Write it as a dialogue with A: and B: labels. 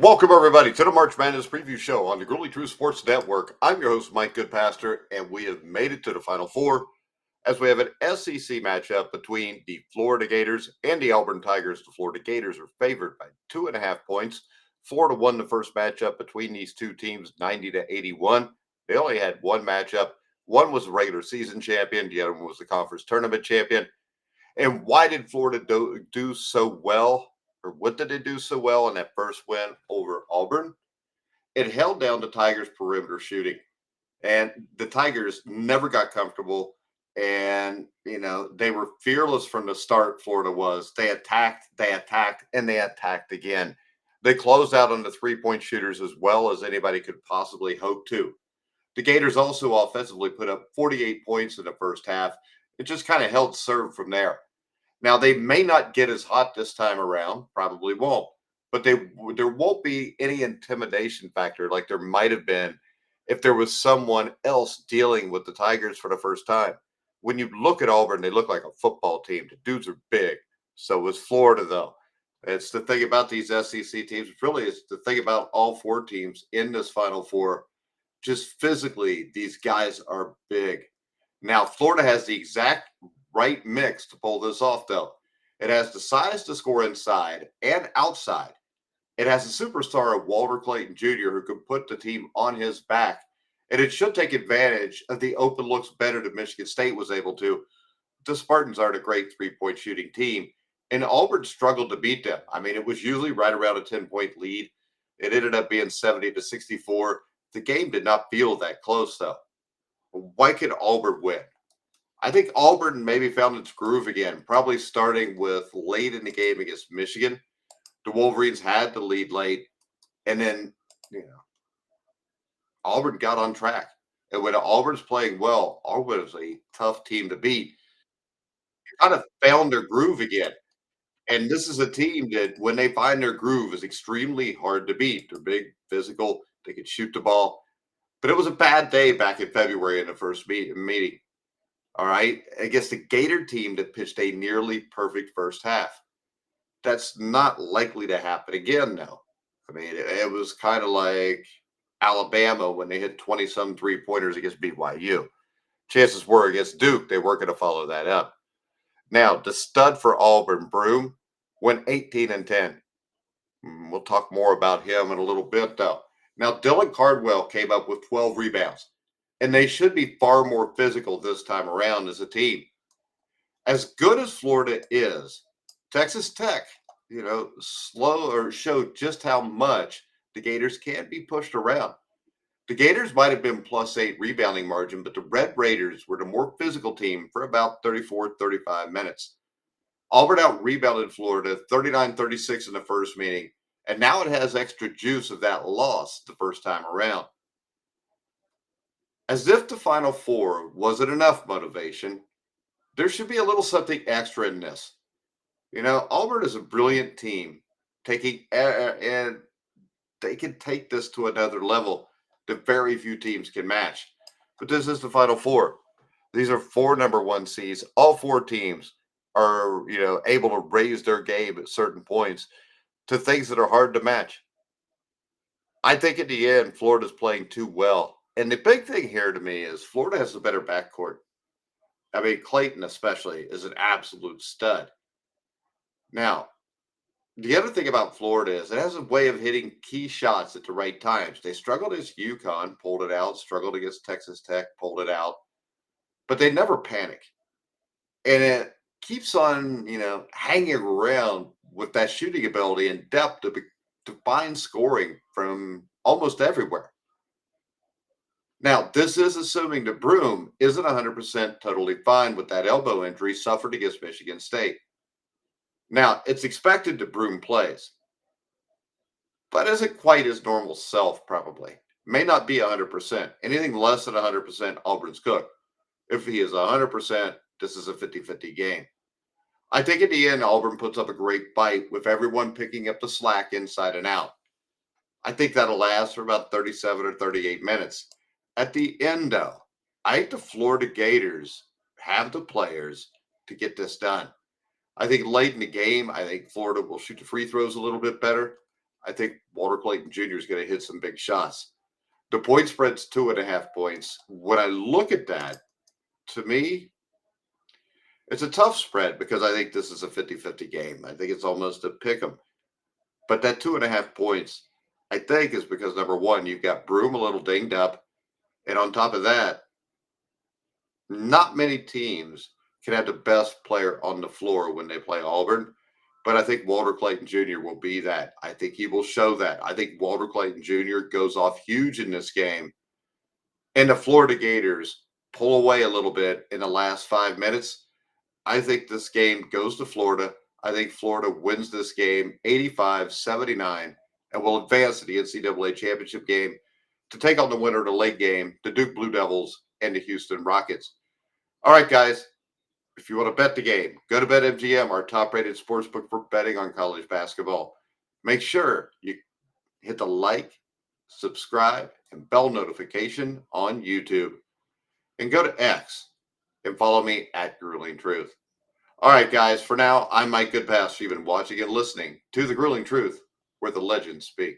A: Welcome, everybody, to the March Madness Preview Show on the Girly True Sports Network. I'm your host, Mike Goodpaster, and we have made it to the Final Four as we have an SEC matchup between the Florida Gators and the Auburn Tigers. The Florida Gators are favored by 2.5 points. Florida won the first matchup between these two teams 90-81. They only had one matchup. One was the regular season champion, the other one was the conference tournament champion. And why did Florida do so well? Or what did they do so well in that first win over Auburn? It held down the Tigers' perimeter shooting. And the Tigers never got comfortable. And, they were fearless from the start, Florida was. They attacked, and they attacked again. They closed out on the three-point shooters as well as anybody could possibly hope to. The Gators also offensively put up 48 points in the first half. It just kind of held serve from there. Now, they may not get as hot this time around, probably won't, but there won't be any intimidation factor like there might have been if there was someone else dealing with the Tigers for the first time. When you look at Auburn, they look like a football team. The dudes are big. So is Florida, though. It's the thing about these SEC teams. Really, it's the thing about all four teams in this Final Four. Just physically, these guys are big. Now, Florida has the exact right mix to pull this off, though. It has the size to score inside and outside. It has a superstar of Walter Clayton Jr. who can put the team on his back. And it should take advantage of the open looks better than Michigan State was able to. The Spartans aren't a great three-point shooting team, and Auburn struggled to beat them. I mean, it was usually right around a 10-point lead. It ended up being 70-64. The game did not feel that close, though. Why could Auburn win? I think Auburn maybe found its groove again, probably starting with late in the game against Michigan. The Wolverines had the lead late, and then, Auburn got on track. And when Auburn's playing well, Auburn is a tough team to beat. Kind of found their groove again. And this is a team that, when they find their groove, is extremely hard to beat. They're big, physical, they can shoot the ball. But it was a bad day back in February in the first meeting. All right, against the Gator team that pitched a nearly perfect first half. That's not likely to happen again, though. I mean, it was kind of like Alabama when they hit 20 some three pointers against BYU. Chances were against Duke, they weren't going to follow that up. Now, the stud for Auburn, Broome, went 18-10. We'll talk more about him in a little bit, though. Now, Dylan Cardwell came up with 12 rebounds, and they should be far more physical this time around as a team. As good as Florida is, Texas Tech, showed just how much the Gators can be pushed around. The Gators might have been +8 rebounding margin, but the Red Raiders were the more physical team for about 34, 35 minutes. Auburn out-rebounded Florida 39-36 in the first meeting, and now it has extra juice of that loss the first time around. As if the Final Four wasn't enough motivation, there should be a little something extra in this. Auburn is a brilliant team, and they can take this to another level that very few teams can match. But this is the Final Four. These are four number one seeds. All four teams are, able to raise their game at certain points to things that are hard to match. I think in the end, Florida's playing too well. And the big thing here to me is Florida has a better backcourt. I mean, Clayton especially is an absolute stud. Now, the other thing about Florida is it has a way of hitting key shots at the right times. They struggled against UConn, pulled it out, struggled against Texas Tech, pulled it out, but they never panic. And it keeps on, hanging around with that shooting ability and depth to find scoring from almost everywhere. Now, this is assuming that Broome isn't 100% totally fine with that elbow injury suffered against Michigan State. Now, it's expected that Broome plays, but isn't quite his normal self, probably. May not be 100%. Anything less than 100%, Auburn's cooked. If he is 100%, this is a 50-50 game. I think at the end, Auburn puts up a great fight with everyone picking up the slack inside and out. I think that'll last for about 37 or 38 minutes. At the end, though, I think the Florida Gators have the players to get this done. I think late in the game, I think Florida will shoot the free throws a little bit better. I think Walter Clayton Jr. is going to hit some big shots. The point spread's 2.5 points. When I look at that, to me, it's a tough spread because I think this is a 50-50 game. I think it's almost a pick 'em. But that 2.5 points, I think, is because number one, you've got Broom a little dinged up. And on top of that, not many teams can have the best player on the floor when they play Auburn. But I think Walter Clayton Jr. will be that. I think he will show that. I think Walter Clayton Jr. goes off huge in this game. And the Florida Gators pull away a little bit in the last 5 minutes. I think this game goes to Florida. I think Florida wins this game 85-79 and will advance to the NCAA championship game to take on the winner of the late game, the Duke Blue Devils and the Houston Rockets. All right, guys, if you want to bet the game, go to BetMGM, our top-rated sportsbook for betting on college basketball. Make sure you hit the like, subscribe, and bell notification on YouTube. And go to X and follow me at Grueling Truth. All right, guys, for now, I'm Mike Goodpaster. You've been watching and listening to The Grueling Truth, where the legends speak.